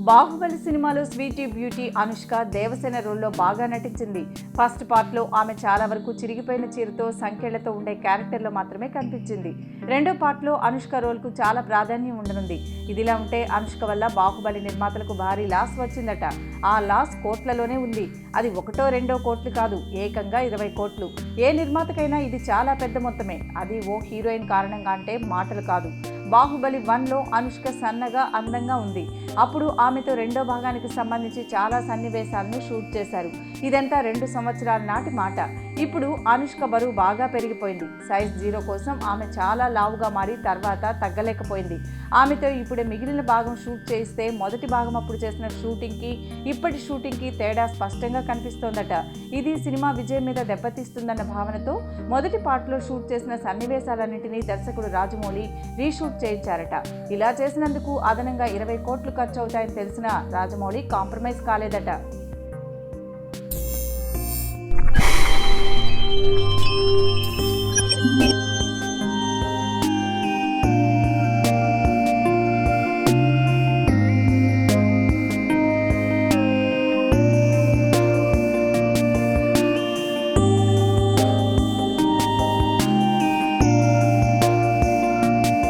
బాహుబలి సినిమాలో Sweety beauty Anushka Devasena రోల్లో బాగా నటించింది. ఫస్ట్ పార్ట్లో ఆమె చాలా వరకు చిరిగిపోయిన చీరతో సంకెళ్లతో ఉండే క్యారెక్టర్లో మాత్రమే కనిపించింది. రెండో పార్ట్లో అనుష్క రోల్కు చాలా ప్రాధాన్యం ఉండనుంది. ఇదిలా ఉంటే అనుష్క వల్ల బాహుబలి నిర్మాతలకు భారీ లాస్ వచ్చిందట. ఆ లాస్ కోట్లలోనే ఉంది. అది 1-2 కోట్లు కాదు, ఏకంగా 20 కోట్లు. ఏ నిర్మాతకైనా ఇది చాలా పెద్ద మొత్తమే. అది ఓ హీరోయిన్ కారణంగా అంటే మాటలు కాదు. బాహుబలి 1లో అనుష్క సన్నగా అందంగా ఉంది. అప్పుడు ఆమెతో రెండో భాగానికి సంబంధించి చాలా సన్నివేశాలను షూట్ చేశారు. ఇదంతా 2 సంవత్సరాల నాటి మాట. ఇప్పుడు అనుష్క బరువు బాగా పెరిగిపోయింది. సైజ్ 0 కోసం ఆమె చాలా లావుగా మారి తర్వాత తగ్గలేకపోయింది. ఆమెతో ఇప్పుడే మిగిలిన భాగం షూట్ చేయిస్తే మొదటి భాగం అప్పుడు చేసిన షూటింగ్కి ఇప్పటి షూటింగ్కి తేడా స్పష్టంగా కనిపిస్తోందట. ఇది సినిమా విజయం మీద దెబ్బతీస్తుందన్న భావనతో మొదటి పార్ట్లో షూట్ చేసిన సన్నివేశాలన్నింటినీ దర్శకుడు రాజమౌళి రీషూట్ చేయించారట. ఇలా చేసినందుకు అదనంగా 20 కోట్లు ఖర్చు అవుతాయని తెలిసిన రాజమౌళి కాంప్రమైజ్ కాలేదట.